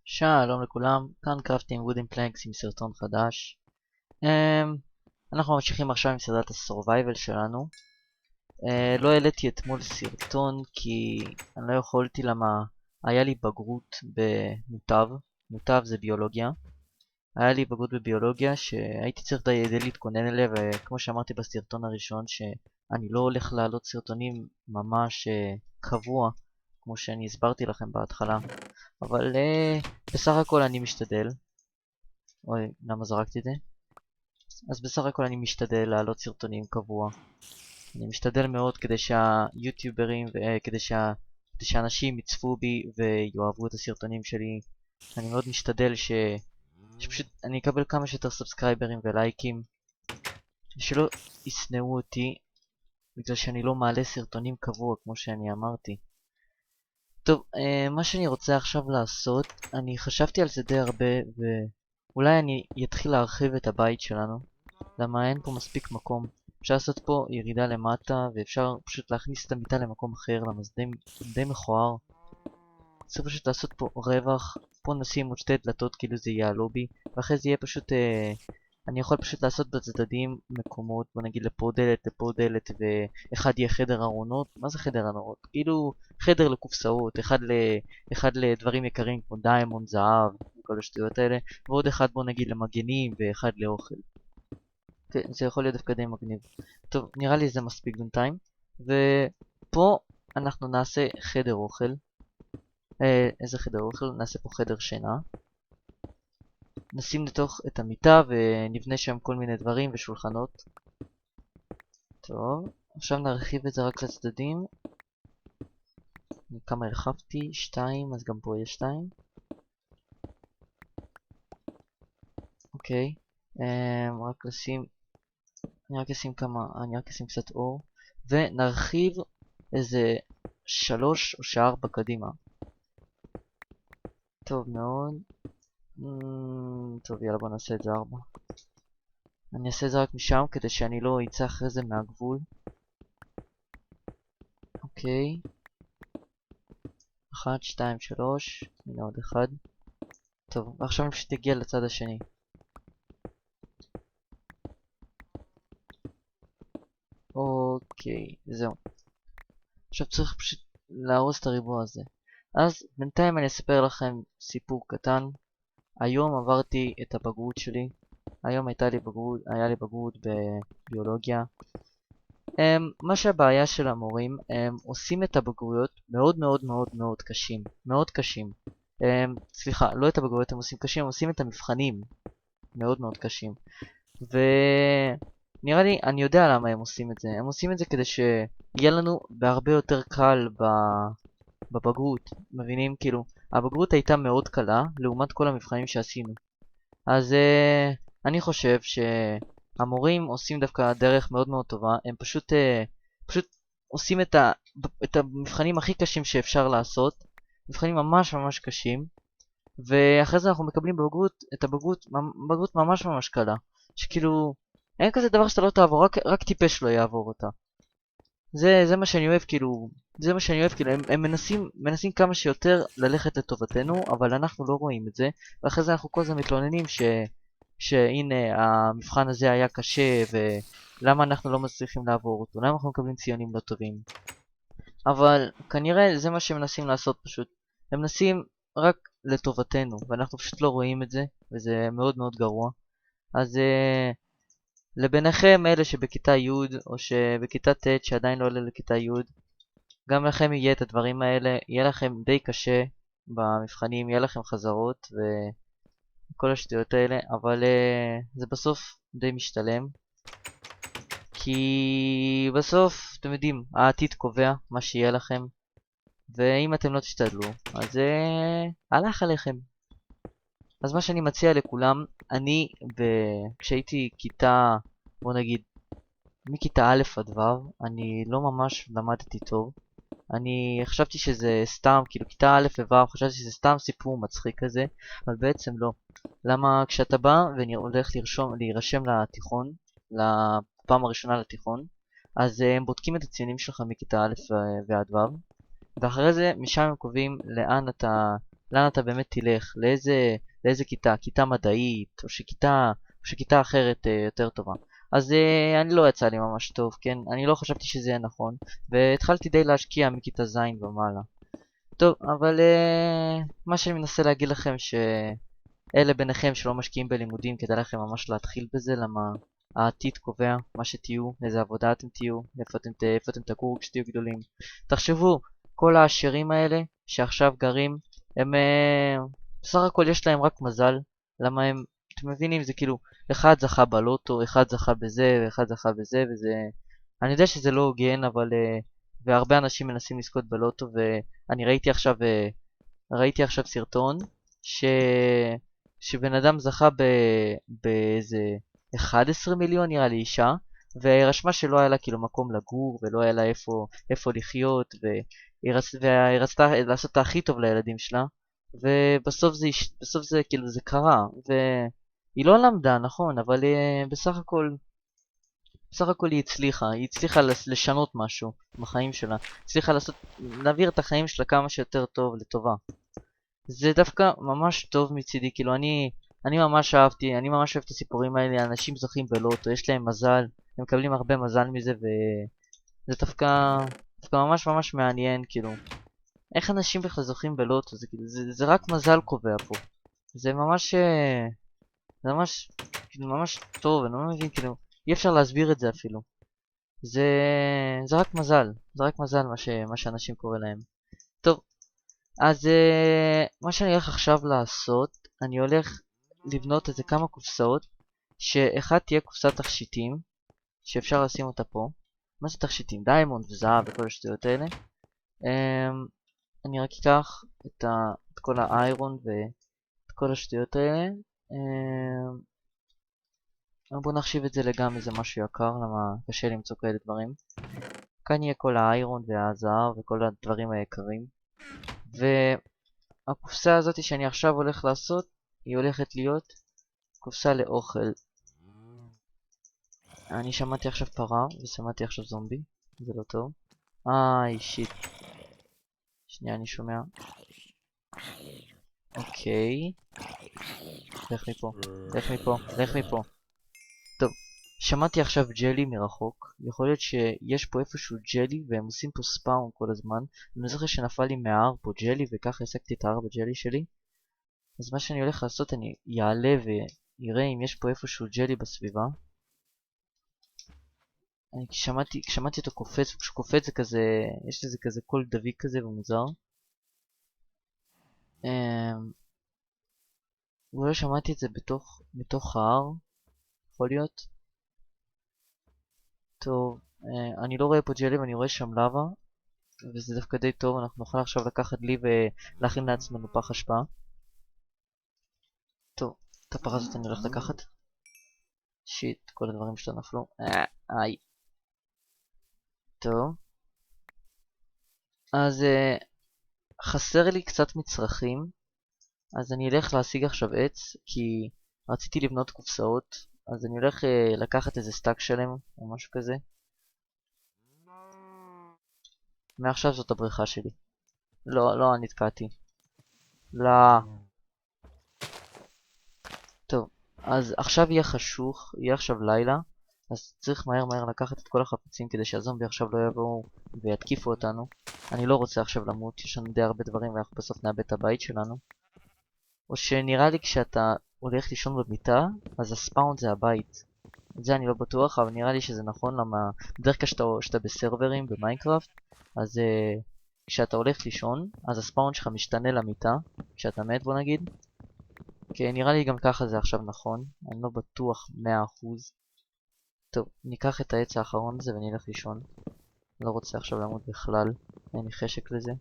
שלום לכולם, כאן קרפטינג וודן פלנקס עם סרטון חדש. אנחנו ממשיכים עכשיו עם סדרת הסורווייבל שלנו. לא העליתי אתמול סרטון כי אני לא יכולתי, למה היה לי בגרות במוטב. מוטב זה ביולוגיה. היה לי בגרות בביולוגיה שהייתי צריך די להתכונן אליה, וכמו שאמרתי בסרטון הראשון שאני לא הולך להעלות סרטונים ממש קבוע כמו שאני הסברתי לכם בהתחלה, אבל בסך הכל אני משתדל. אוי, למה זרקתי את זה? אז בסך הכל אני משתדל להעלות סרטונים קבוע. אני משתדל מאוד כדי שהיוטיוברים כדי שאנשים יצפו בי ויאהבו את הסרטונים שלי. אני מאוד משתדל שפשוט אני אקבל כמה שיותר סאבסקרייברים ולייקים, שלא ישנאו אותי בגלל שאני לא מעלה סרטונים קבוע כמו שאני אמרתי. טוב, מה שאני רוצה עכשיו לעשות, אני חשבתי על זה די הרבה, ואולי אני אתחיל להרחיב את הבית שלנו, למה אין פה מספיק מקום. אפשר לעשות פה ירידה למטה, ואפשר פשוט להכניס את המיטה למקום אחר, למה זה די מכוער. צריך פשוט לעשות פה רווח. פה נשים עוד שתי דלתות כאילו זה יהיה הלובי, ואחרי זה יהיה פשוט אני יכול פשוט לעשות בצדדים מקומות, בוא נגיד לפה דלת, ואחד יהיה חדר ארונות. מה זה חדר ארונות? כאילו חדר לקופסאות, אחד לדברים יקרים כמו דיימונד, זהב, וכל השטויות האלה, ועוד אחד בוא נגיד למגנים, ואחד לאוכל. זה יכול להיות דווקא די מגניב. טוב, נראה לי זה מספיק בינתיים. ופה אנחנו נעשה חדר אוכל. איזה חדר אוכל? נעשה פה חדר שינה. נשים לתוך את המיטה ונבנה שם כל מיני דברים ושולחנות. טוב, עכשיו נרחיב את זה רק לצדדים. כמה הרחבתי? 2, אז גם פה יש 2. אוקיי, אני רק אשים קצת אור, ונרחיב איזה 3 או 4 קדימה. טוב מאוד. טוב, יאללה, בוא נעשה את זה 4. אני אעשה את זה רק משם כדי שאני לא אצא אחרי זה מהגבול. אוקיי, 1, 2, 3, הנה עוד אחד. טוב, ועכשיו אני פשוט אגיע לצד השני. אוקיי, זהו. עכשיו צריך פשוט להרוס את הריבוע הזה. אז בינתיים אני אספר לכם סיפור קטן. היום עברתי את הבגרות שלי. היום היה לי בגרות בביולוגיה. מה שהבעיה של המורים, הם עושים את הבגרויות מאוד מאוד מאוד מאוד קשים. מאוד קשים. סליחה, לא את הבגרויות הם עושים קשים, הם עושים את המבחנים מאוד מאוד קשים. ונראה לי, אני יודע למה הם עושים את זה. הם עושים את זה כדי שיהיה לנו בהרבה יותר קל בבגרות. מבינים? כאילו, הבגרות הייתה מאוד קלה לעומת כל המבחנים שעשינו. אז אני חושב שהמורים עושים דווקא דרך מאוד מאוד טובה. הם פשוט עושים את המבחנים הכי קשים שאפשר לעשות. מבחנים ממש ממש קשים. ואחרי זה אנחנו מקבלים בגרות ממש ממש קלה. שכאילו, אין כזה דבר שאתה לא תעבור, רק טיפש לא יעבור אותה. זה מה שאני אוהב, כאילו, הם מנסים כמה שיותר ללכת לטובתנו, אבל אנחנו לא רואים את זה, ואחרי זה אנחנו כל הזמן מתלוננים שהנה, המבחן הזה היה קשה, ולמה אנחנו לא מצליחים לעבור אותו, למה אנחנו מקבלים ציונים לא טובים. אבל כנראה זה מה שהם מנסים לעשות פשוט. הם מנסים רק לטובתנו, ואנחנו פשוט לא רואים את זה, וזה מאוד מאוד גרוע. אז לביניכם אלה שבכיתה י' או שבכיתה ט' שעדיין לא עולה לכיתה י', גם לכם יהיה את הדברים האלה, יהיה לכם די קשה במבחנים, יהיה לכם חזרות וכל השטויות האלה, אבל זה בסוף די משתלם. כי בסוף, אתם יודעים, העתיד קובע מה שיהיה לכם, ואם אתם לא תשתדלו, אז הלך עליכם. אז מה שאני מציע לכולם, כשהייתי כיתה, בוא נגיד, מכיתה א' עד ו', אני לא ממש למדתי טוב. אני חשבתי שזה סתם, כאילו כיתה א' וו', חשבתי שזה סתם סיפור מצחיק כזה, אבל בעצם לא. למה כשאתה בא והולך להירשם לתיכון, לפעם הראשונה לתיכון, אז הם בודקים את הציונים שלך מכיתה א' ועד ו', ואחרי זה משם הם קובעים לאן אתה לאן אתה באמת תלך, לאיזה כיתה, כיתה מדעית, או שכיתה אחרת יותר טובה. אז אני לא יצא לי ממש טוב, כן? אני לא חשבתי שזה יהיה נכון, והתחלתי די להשקיע מכיתה ז' ומעלה. טוב, אבל מה שאני מנסה להגיד לכם שאלה ביניכם שלא משקיעים בלימודים, כדאי לכם ממש להתחיל בזה, למה העתיד קובע מה שתהיו, איזה עבודה אתם תהיו, איפה אתם תגורו כשתהיו גדולים. תחשבו, כל העשירים האלה שעכשיו גרים, הם בסך הכל יש להם רק מזל, למה הם, אתם מבינים, זה כאילו, אחד זכה בלוטו, אחד זכה בזה, ואחד זכה בזה, וזה, אני יודע שזה לא הוגן, אבל, והרבה אנשים מנסים לזכות בלוטו, ואני ראיתי עכשיו סרטון, ש... שבן אדם זכה באיזה 11 מיליון נראה לי אישה, והיא רשמה שלא היה לה כאילו מקום לגור, ולא היה לה איפה לחיות, והיא רצתה לעשות את הכי טוב לילדים שלה, בסוף זה כאילו זה קרה, והיא לא למדה, נכון, אבל בסך הכל היא הצליחה לשנות משהו בחיים שלה, הצליחה להעביר את החיים שלה כמה שיותר טוב לטובה. זה דווקא ממש טוב מצידי, כאילו אני ממש אהבתי, אני ממש אוהב את הסיפורים האלה, אנשים זוכים בלוטו, יש להם מזל, הם מקבלים הרבה מזל מזה, וזה דווקא ממש ממש מעניין, כאילו, איך אנשים בכלל זוכים בלוטו, זה, כאילו, זה רק מזל קובע פה, זה ממש, זה ממש, כאילו, ממש טוב, אני לא מבין, כאילו, אי אפשר להסביר את זה אפילו, זה, זה רק מזל, זה רק מזל מה שאנשים קורא להם. טוב, אז מה שאני הולך עכשיו לעשות, אני הולך לבנות איזה כמה קופסאות, שאחת תהיה קופסת תכשיטים, שאפשר לשים אותה פה. מה זה תכשיטים? דיימונד וזהב וכל השטויות האלה. אני רק אקח את כל האיירון ואת כל השטויות האלה. בואו נחשיב את זה לגם איזה משהו יקר, למה קשה למצוא כאלה דברים. כאן יהיה כל האיירון והזהב וכל הדברים היקרים. והקופסה הזאת שאני עכשיו הולך לעשות, היא הולכת להיות קופסה לאוכל. אני שמעתי עכשיו פרה ושמעתי עכשיו זומבי, זה לא טוב. שיט. שנייה, אני שומע. אוקיי. לך מפה, לך מפה, לך מפה. טוב, שמעתי עכשיו ג'לי מרחוק. יכול להיות שיש פה איפשהו ג'לי והם עושים פה ספאון כל הזמן. אני זוכר שנפל לי מההר פה ג'לי וככה הסקתי את ההר בג'לי שלי. אז מה שאני הולך לעשות, אני יעלה ויראה אם יש פה איפשהו ג'לי בסביבה. אני שמעתי אותו קופץ, וכשהוא קופץ זה כזה, יש לזה כזה קול דביק כזה ומוזר. אולי שמעתי את זה בתוך ההר, יכול להיות. טוב, אני לא רואה פה ג'לי ואני רואה שם לava, וזה דווקא די טוב, אנחנו נוכל עכשיו לקחת לי ולהכין לעצמנו פח אשפה. טוב, את הפח הזאת אני הולך לקחת. שיט, כל הדברים שלה נפלו. איי. טוב. אז חסר לי קצת מצרכים, אז אני אלך להשיג עכשיו עץ, כי רציתי לבנות קופסאות, אז אני הולך לקחת איזה סטאק שלם, או משהו כזה. מעכשיו זאת הבריכה שלי. לא, נתקעתי. לא. טוב, אז עכשיו יהיה חשוך, יהיה עכשיו לילה, אז צריך מהר לקחת את כל החפצים כדי שהזומבי עכשיו לא יבואו ויתקיפו אותנו. אני לא רוצה עכשיו למות, יש לנו די הרבה דברים ואנחנו בסוף נאבד את הבית שלנו. או שנראה לי כשאתה הולך לישון במיטה, אז הספאונד זה הבית. את זה אני לא בטוח, אבל נראה לי שזה נכון, למה בדרך כלל שאתה בסרברים במיינקראפט, אז כשאתה הולך לישון, אז הספאונד שלך משתנה למיטה, כשאתה מת בוא נגיד. כן, נראה לי גם ככה זה עכשיו נכון, אני לא בטוח 100%. טוב, ניקח את העץ האחרון הזה ונלך לישון. לא רוצה עכשיו למות בכלל, אין לי חשק לזה.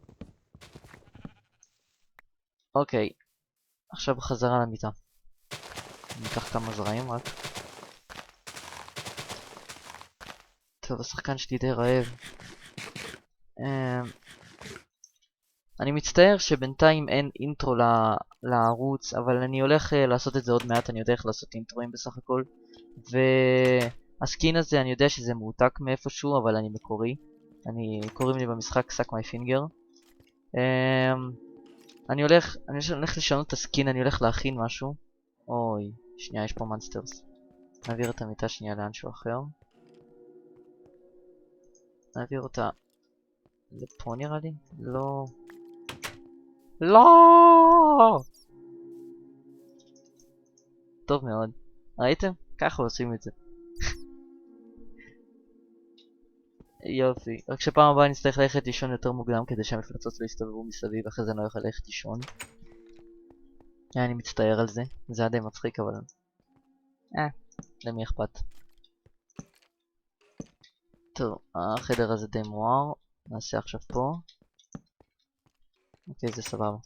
אוקיי, עכשיו בחזרה למיטה. ניקח כמה זרעים רק. טוב, השחקן שלי די רעב. אני מצטער שבינתיים אין אינטרו לערוץ, אבל אני הולך לעשות את זה עוד מעט, אני יודע איך לעשות אינטרואים בסך הכל. והסקין הזה, אני יודע שזה מעותק מאיפשהו, אבל אני מקורי. קוראים לי במשחק Suck My Finger. אני הולך לשנות את הסקין, אני הולך להכין משהו. אוי, שנייה, יש פה מונסטרס. נעביר את המיטה שנייה לאנשהו אחר. נעביר אותה לפה נראה לי? לא. לא! טוב מאוד. ראיתם? ככה עושים את זה. יופי. רק שפעם הבאה נצטרך ללכת לישון יותר מוקדם כדי שהמפלצות לא יסתובבו מסביב, אחרי זה אני לא יכול ללכת לישון. אני מצטער על זה. זה היה די מצחיק אבל... למי אכפת? טוב, החדר הזה די מואר. נעשה עכשיו פה. אוקיי, זה סבבה.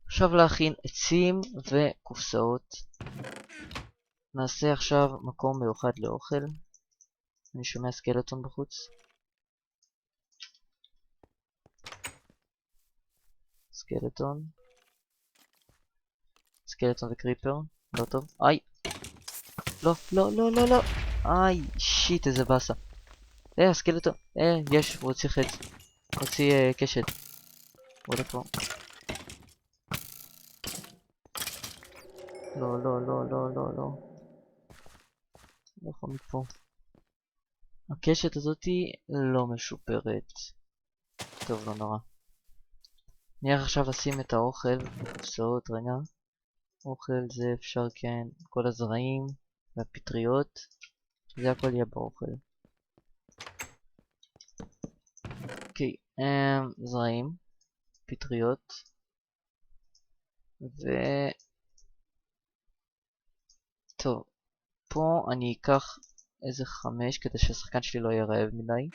עכשיו להכין עצים וקופסאות. נעשה עכשיו מקום מיוחד לאוכל. אני שומע סקלטון בחוץ. סקלטון. סקלטון וקריפר. לא טוב. איי! לא, לא, לא, לא, לא! איי, שיט, איזה באסה. הסקלטון. יש, הוא הוציא חץ. הוציא קשת. עוד פה. לא, לא, לא, לא, לא, לא. לכו מפה. הקשת הזאתי לא משופרת. טוב, לא נורא. אני הולך עכשיו לשים את האוכל בקופסאות, רגע. אוכל זה אפשר כן, כל הזרעים והפטריות. זה הכל יהיה באוכל. אוקיי, זרעים, פטריות. טוב, פה אני אקח איזה 5 כדי שהשחקן שלי לא יהיה רעב מדי.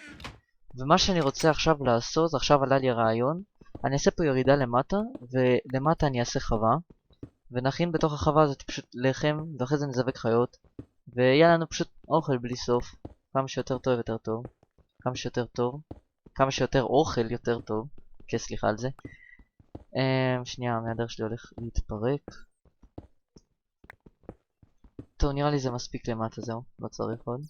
ומה שאני רוצה עכשיו לעשות, עכשיו עלה לי רעיון, אני אעשה פה ירידה למטה, ולמטה אני אעשה חווה, ונכין בתוך החווה הזאת פשוט לחם, ואחרי זה נזווק חיות, ויהיה לנו פשוט אוכל בלי סוף. כמה שיותר טוב יותר טוב, כמה שיותר טוב, כמה שיותר אוכל יותר טוב. כן, סליחה על זה. שנייה, המהדר שלי הולך להתפרק. טוב, נראה לי זה מספיק למטה, זהו, לא צריך עוד.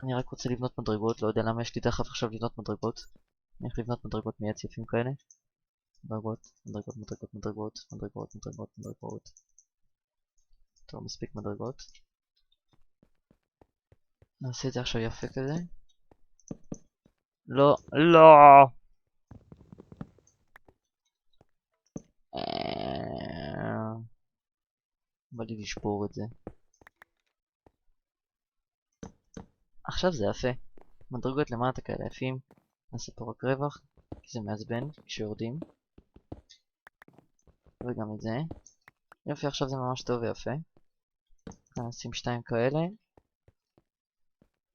אני רק רוצה לבנות מדרגות, לא יודע למה יש לי דחף עכשיו לבנות מדרגות. אני הולך לבנות מדרגות מעץ יפים כאלה. מדרגות, מדרגות, מדרגות, מדרגות, מדרגות, מדרגות, מדרגות. טוב, מספיק מדרגות. נעשה את זה עכשיו יפה כזה. לא, לא! בא לי לשבור את זה. עכשיו זה יפה. מדרגות למטה כאלה יפים. נעשה פה רק רווח, כי זה מעצבן כשיורדים. וגם את זה. יופי, עכשיו זה ממש טוב ויפה. נשים 2 כאלה.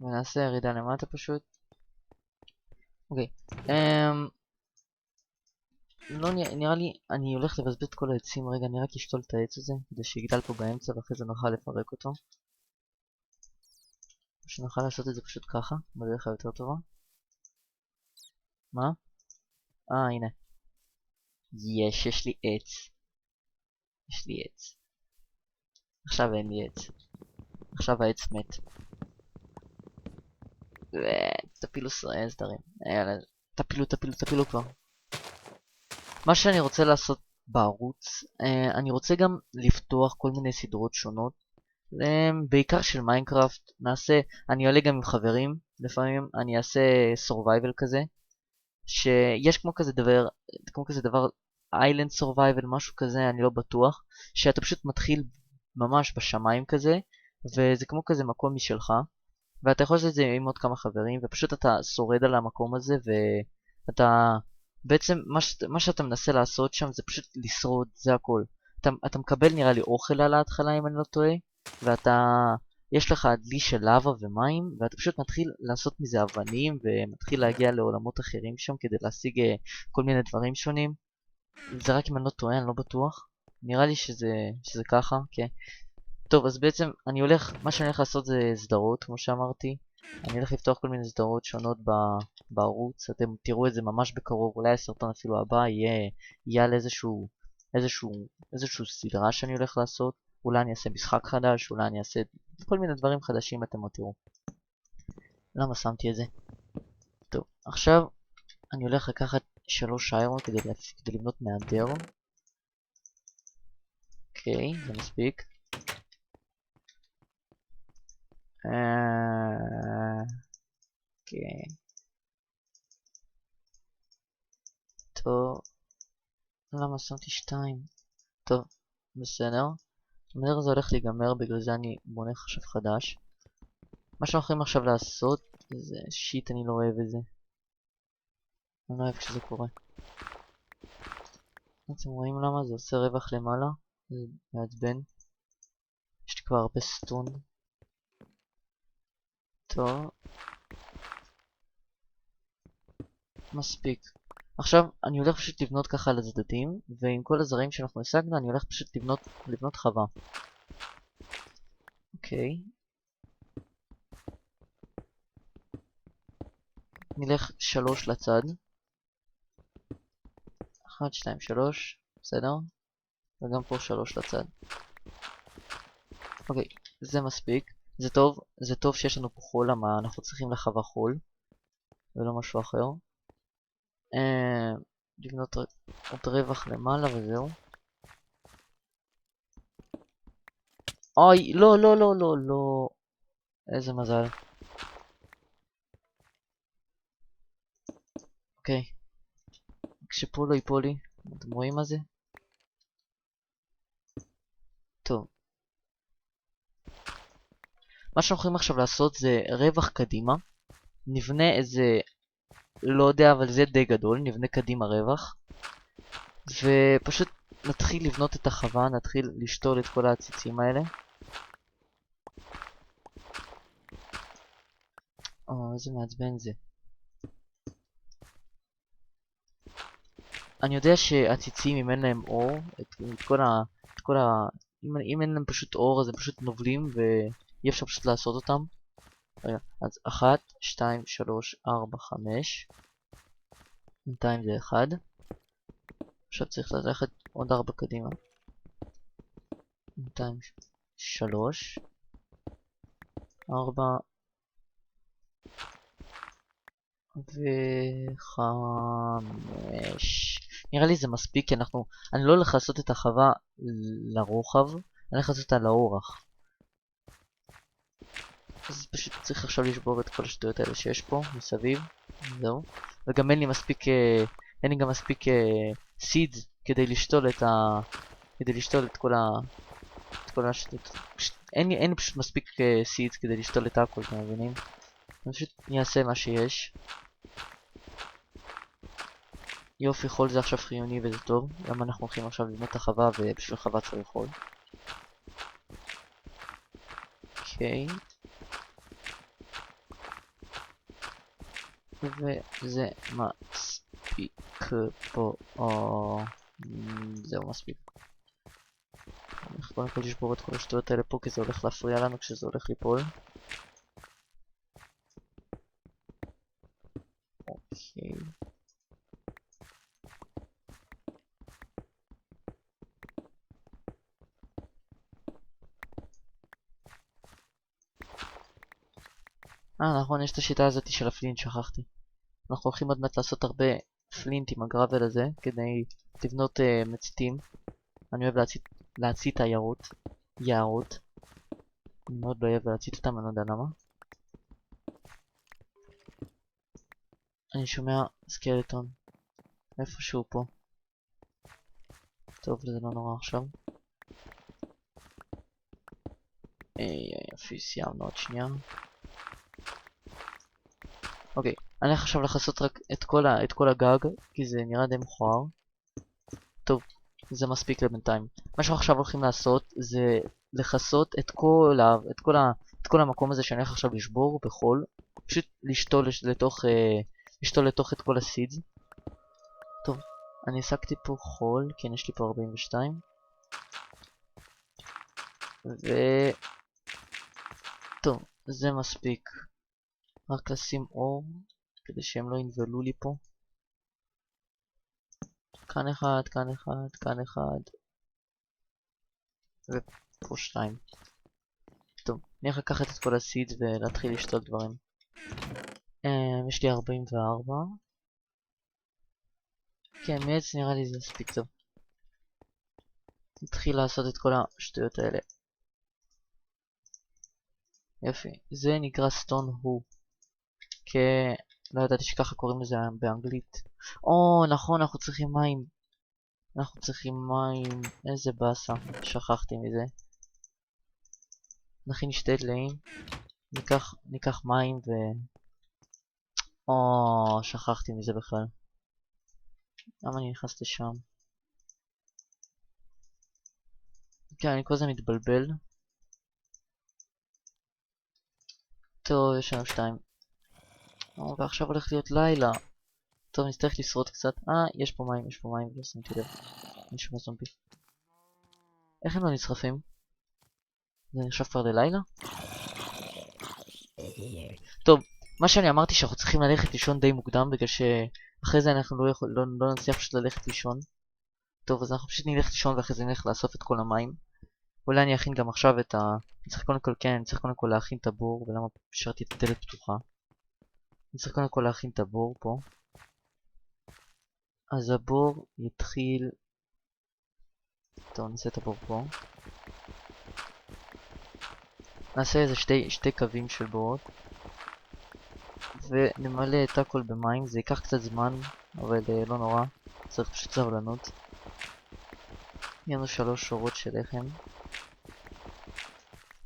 ונעשה ירידה למטה פשוט. אוקיי. לא נראה לי, אני הולך לבזבז את כל העצים. רגע, אני רק אשתול את העץ הזה, כדי שיגדל פה באמצע ואחרי זה נוכל לפרק אותו. שנוכל לעשות את זה פשוט ככה, בדרך היותר טובה. מה? הנה. יש לי עץ. יש לי עץ. עכשיו אין לי עץ. עכשיו העץ מת. תפילו סדרים. יאללה, תפילו כבר. מה שאני רוצה לעשות בערוץ, אני רוצה גם לפתוח כל מיני סדרות שונות. בעיקר של מיינקראפט. אני עולה גם עם חברים. לפעמים אני אעשה survival כזה. שיש כמו כזה דבר איילנד survival, משהו כזה, אני לא בטוח. שאתה פשוט מתחיל ממש בשמיים כזה. וזה כמו כזה מקום משלך. ואתה יכול לעשות את זה עם עוד כמה חברים, ופשוט אתה שורד על המקום הזה, ואתה... בעצם מה שאתה מנסה לעשות שם זה פשוט לשרוד, זה הכל. אתה מקבל נראה לי אוכל על ההתחלה אם אני לא טועה, יש לך דלי של לava ומים, ואתה פשוט מתחיל לעשות מזה אבנים, ומתחיל להגיע לעולמות אחרים שם כדי להשיג כל מיני דברים שונים. זה רק אם אני לא טועה, אני לא בטוח. נראה לי שזה ככה, כן. טוב, אז בעצם מה שאני הולך לעשות זה סדרות, כמו שאמרתי. אני הולך לפתוח כל מיני סדרות שונות בערוץ. אתם תראו את זה ממש בקרוב. אולי הסרטון אפילו הבא יהיה על איזשהו סדרה שאני הולך לעשות. אולי אני אעשה משחק חדש, אולי אני אעשה כל מיני דברים חדשים, אתם עוד תראו. למה שמתי את זה? טוב, עכשיו אני הולך לקחת 3 איירון כדי לבנות מהדר. אוקיי, זה מספיק. אוקיי. טוב. למה שמתי 2? טוב, בסדר. המדר הזה הולך להיגמר, בגלל זה אני בונה עכשיו חדש. מה שאנחנו יכולים עכשיו לעשות זה שיט, אני לא אוהב את זה. אני לא אוהב כשזה קורה. אתם רואים למה? זה עושה רווח למעלה. זה מעצבן. יש לי כבר הרבה סטון. טוב. מספיק. עכשיו אני הולך פשוט לבנות ככה על הצדדים, ועם כל הזרעים שאנחנו השגנו אני הולך פשוט לבנות חווה. אוקיי. נלך 3 לצד. 1, 2, 3. בסדר? וגם פה 3 לצד. אוקיי, זה מספיק. זה טוב שיש לנו פה חול, למה אנחנו צריכים לחווה חול ולא משהו אחר. לבנות עוד רווח למעלה וזהו. אוי, לא, לא, לא, לא, לא. איזה מזל. אוקיי. כשפה לא ייפול לי. אתם רואים מה זה? טוב. מה שאנחנו יכולים עכשיו לעשות זה רווח קדימה. נבנה איזה, לא יודע, אבל זה די גדול. נבנה קדימה רווח. ופשוט נתחיל לבנות את החווה, נתחיל לשתול את כל העציצים האלה. איזה מעצבן זה. אני יודע שעציצים, אם אין להם אור, אם אין להם פשוט אור, אז הם פשוט נובלים ואי אפשר פשוט לעשות אותם. רגע, אז 1, 2, 3, 4, 5. בינתיים זה 1. עכשיו צריך ללכת עוד 4 קדימה. בינתיים 3, 4 ו5. נראה לי זה מספיק, כי אני לא הולך לעשות את החווה לרוחב, אני הולך לעשות אותה לאורך. אז פשוט צריך עכשיו לשבור את כל השטויות האלה שיש פה מסביב. זהו. וגם אין לי גם מספיק seeds כדי לשתול את כל השטויות. אין לי פשוט מספיק seeds כדי לשתול את הכל, אתם מבינים? אני פשוט אעשה מה שיש. יופי, חול זה עכשיו חיוני וזה טוב. למה אנחנו הולכים עכשיו לבנות את החווה, ובשביל חווה צריך חול. אוקיי. וזה מספיק פה. זהו מספיק. אני קודם כל לשבור את כל השטויות האלה פה, כי זה הולך להפריע לנו כשזה הולך ליפול. אוקיי. נכון, יש את השיטה הזאת של הפלינט, שכחתי. אנחנו הולכים עוד מעט לעשות הרבה פלינט עם הגרבל הזה, כדי לבנות מציתים. אני אוהב להצית יערות. אני מאוד לא אוהב להצית אותם, אני לא יודע למה. אני שומע סקלטון. איפשהו פה. טוב, זה לא נורא עכשיו. יופי, סיימנו עוד שנייה. אוקיי, אני הולך עכשיו לכסות רק את כל הגג, כי זה נראה די מכוער. טוב, זה מספיק לבינתיים. מה שאנחנו עכשיו הולכים לעשות זה לכסות את כל המקום הזה שאני הולך עכשיו לשבור בחול. פשוט לשתול לתוך את כל הסידס. טוב, אני השגתי פה חול, כן יש לי פה 42. טוב, זה מספיק. רק לשים אור, כדי שהם לא ינבלו לי פה. כאן אחד, כאן אחד, כאן אחד. ופה 2. טוב, אני הולך לקחת את כל הסידס ולהתחיל לשתות דברים. יש לי 44. כן, מעץ נראה לי זה מספיק טוב. נתחיל לעשות את כל השטויות האלה. יופי, זה נקרא סטון הו. לא ידעתי שככה קוראים לזה באנגלית. נכון, אנחנו צריכים מים. אנחנו צריכים מים. איזה באסה, שכחתי מזה. נכין שתי דליים. ניקח מים ו... שכחתי מזה בכלל. למה אני נכנס לשם? כן, אני כל זה מתבלבל. טוב, יש לנו 2. ועכשיו הולך להיות לילה. טוב, נצטרך לשרוד קצת. יש פה מים, לא שמתי לב. אין שום זומבי. איך הם לא נשרפים? זה נחשב כבר ללילה? טוב, מה שאני אמרתי שאנחנו צריכים ללכת לישון די מוקדם, בגלל שאחרי זה אנחנו לא נצליח פשוט ללכת לישון. טוב, אז אנחנו פשוט נלך לישון ואחרי זה נלך לאסוף את כל המים. אולי אני אכין גם עכשיו את ה... אני צריך קודם כל להכין את הבור, ולמה השארתי את הדלת פתוחה. אני צריך קודם כל להכין את הבור פה. אז הבור יתחיל... טוב, נעשה את הבור פה. נעשה איזה שתי קווים של בורות. ונמלא את הכל במים. זה ייקח קצת זמן, אבל לא נורא. צריך פשוט סבלנות. יהיה לנו 3 שורות של לחם.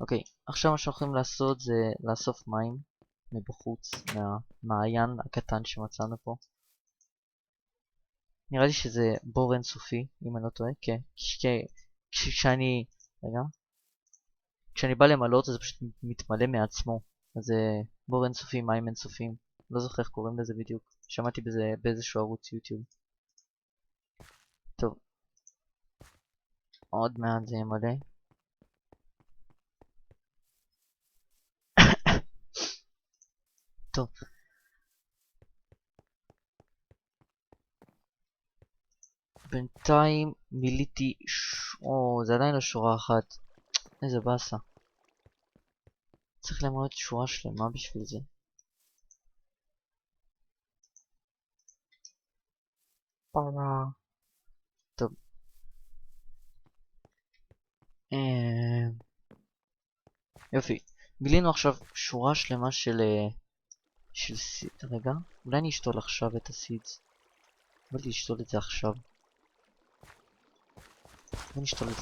אוקיי, עכשיו מה שאנחנו יכולים לעשות זה לאסוף מים מבחוץ, מהמעיין הקטן שמצאנו פה. נראה לי שזה בור אינסופי, אם אני לא טועה. כן, כשאני בא למלות זה פשוט מתמלא מעצמו. אז זה בור אינסופי, מים אינסופיים. לא זוכר איך קוראים לזה בדיוק. שמעתי בזה באיזשהו ערוץ יוטיוב. טוב. עוד מעט זה ימלא. טוב. בינתיים מיליתי... זה עדיין לא שורה אחת. איזה באסה. צריך למלא שורה שלמה בשביל זה. טוב. יופי. מילינו עכשיו שורה שלמה של סיד. רגע. אולי אני אשתול עכשיו את הסידס. בוא נשתול את זה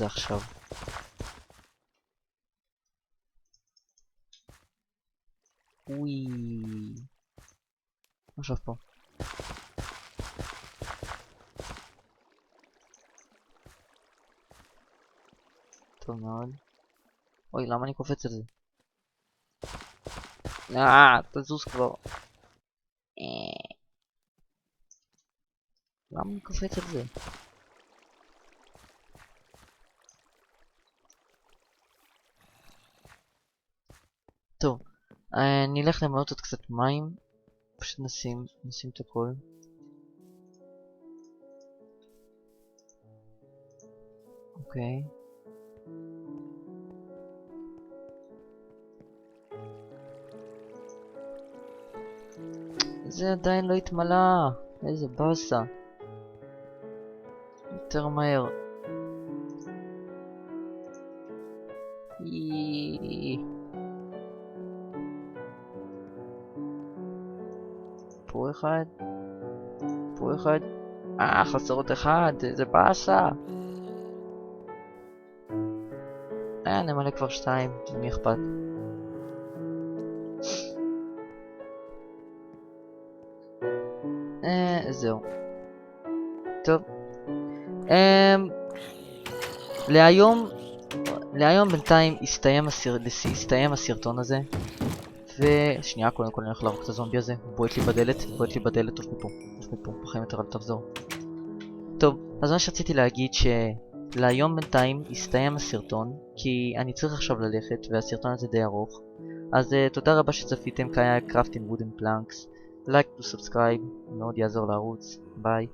עכשיו. אוי. עכשיו פה. טוב מאוד. אוי, למה אני קופץ על זה? תזוז כבר. למה אני קופץ על זה? טוב, נלך למלא עוד קצת מים. פשוט נשים את הכל. אוקיי. זה עדיין לא התמלא. איזה באסה. יותר מהר. פה אחד. חסר עוד אחד. איזה באסה. נמלא כבר 2. למי אכפת? זהו. טוב. להיום בינתיים הסתיים הסרטון הזה. ושנייה, קודם כל אני הולך להרוג את הזומבי הזה. הוא בועט לי בדלת, עוף מפה, בחיים יותר אל תחזור. טוב, אז מה שרציתי להגיד להיום בינתיים הסתיים הסרטון, כי אני צריך עכשיו ללכת והסרטון הזה די ארוך. אז תודה רבה שצפיתם, כאן היה Crafting Wooden Planks. לייק וסאבסקרייב, מאוד יעזור לערוץ. ביי.